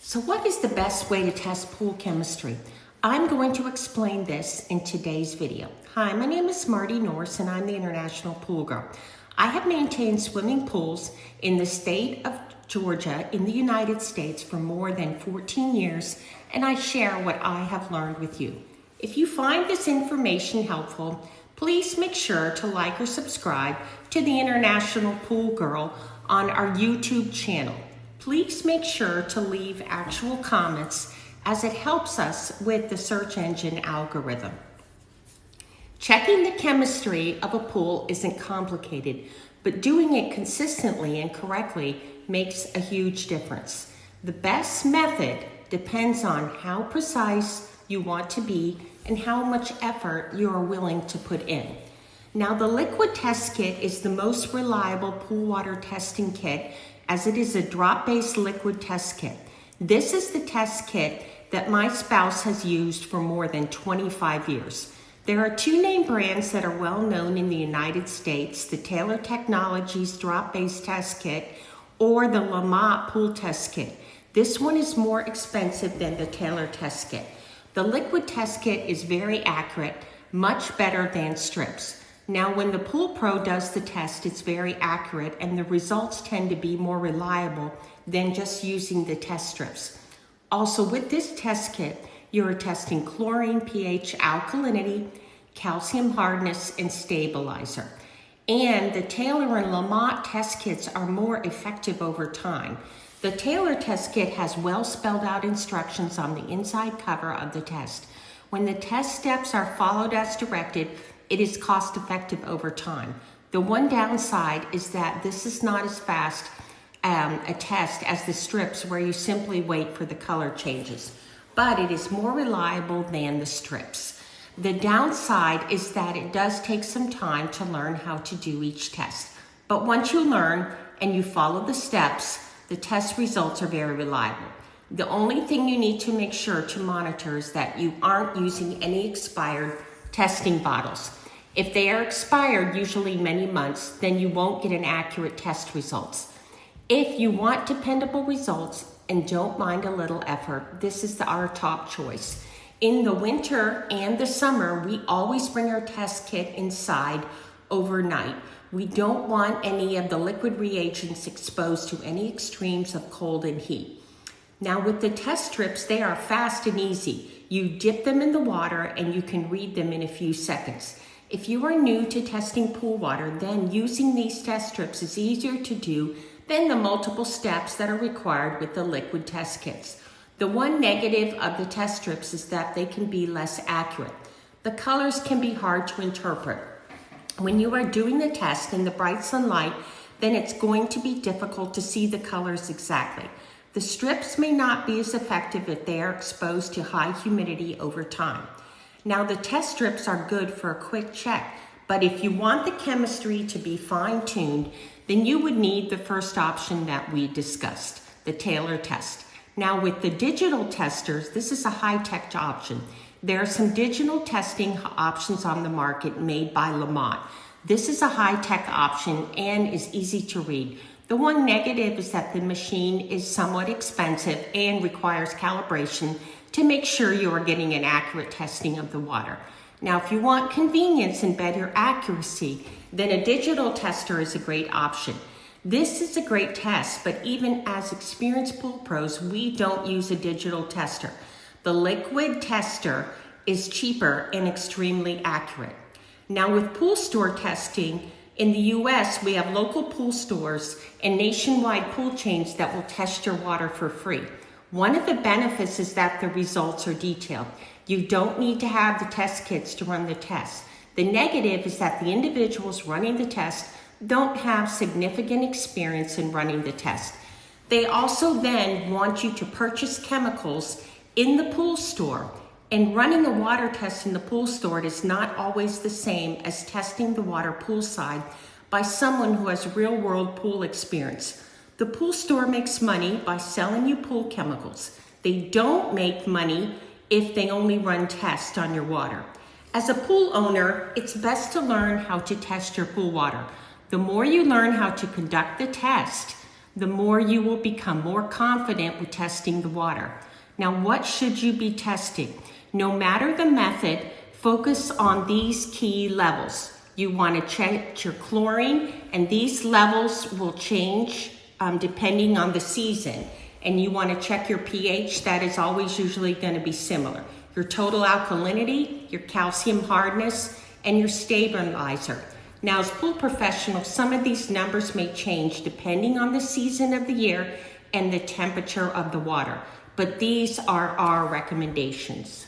So what is the best way to test pool chemistry? I'm going to explain this in today's video. Hi, my name is Marty Norris and I'm the International Pool Girl. I have maintained swimming pools in the state of Georgia in the United States for more than 14 years, and I share what I have learned with you. If you find this information helpful, please make sure to like or subscribe to the International Pool Girl on our YouTube channel. Please make sure to leave actual comments as it helps us with the search engine algorithm. Checking the chemistry of a pool isn't complicated, but doing it consistently and correctly makes a huge difference. The best method depends on how precise you want to be and how much effort you are willing to put in. Now, the liquid test kit is the most reliable pool water testing kit, as it is a drop-based liquid test kit. This is the test kit that my spouse has used for more than 25 years. There are two name brands that are well known in the United States, the Taylor Technologies drop-based test kit or the Lamont pool test kit. This one is more expensive than the Taylor test kit. The liquid test kit is very accurate, much better than strips. Now, when the Pool Pro does the test, it's very accurate and the results tend to be more reliable than just using the test strips. Also, with this test kit, you're testing chlorine, pH, alkalinity, calcium hardness, and stabilizer. And the Taylor and Lamont test kits are more effective over time. The Taylor test kit has well spelled out instructions on the inside cover of the test. When the test steps are followed as directed, it is cost effective over time. The one downside is that this is not as fast a test as the strips where you simply wait for the color changes, but it is more reliable than the strips. The downside is that it does take some time to learn how to do each test, but once you learn and you follow the steps, the test results are very reliable. The only thing you need to make sure to monitor is that you aren't using any expired testing bottles. If they are expired, usually many months, then you won't get an accurate test results. If you want dependable results and don't mind a little effort, this is our top choice. In the winter and the summer, we always bring our test kit inside overnight. We don't want any of the liquid reagents exposed to any extremes of cold and heat. Now, with the test strips, they are fast and easy. You dip them in the water and you can read them in a few seconds. If you are new to testing pool water, then using these test strips is easier to do than the multiple steps that are required with the liquid test kits. The one negative of the test strips is that they can be less accurate. The colors can be hard to interpret. When you are doing the test in the bright sunlight, then it's going to be difficult to see the colors exactly. The strips may not be as effective if they are exposed to high humidity over time. Now, the test strips are good for a quick check, but if you want the chemistry to be fine-tuned, then you would need the first option that we discussed, the Taylor test. Now, with the digital testers, this is a high-tech option. There are some digital testing options on the market made by Lamont. This is a high-tech option and is easy to read. The one negative is that the machine is somewhat expensive and requires calibration to make sure you are getting an accurate testing of the water. Now, if you want convenience and better accuracy, then a digital tester is a great option. This is a great test, but even as experienced pool pros, we don't use a digital tester. The liquid tester is cheaper and extremely accurate. Now, with pool store testing, in the US, we have local pool stores and nationwide pool chains that will test your water for free. One of the benefits is that the results are detailed. You don't need to have the test kits to run the test. The negative is that the individuals running the test don't have significant experience in running the test. They also then want you to purchase chemicals in the pool store. And running a water test in the pool store is not always the same as testing the water poolside by someone who has real-world pool experience. The pool store makes money by selling you pool chemicals. They don't make money if they only run tests on your water. As a pool owner, it's best to learn how to test your pool water. The more you learn how to conduct the test, the more you will become more confident with testing the water. Now, what should you be testing? No matter the method, focus on these key levels. You want to check your chlorine, and these levels will change depending on the season. And you want to check your pH. That is always usually going to be similar. Your total alkalinity, your calcium hardness, and your stabilizer. Now, as pool professionals, some of these numbers may change depending on the season of the year and the temperature of the water, but these are our recommendations.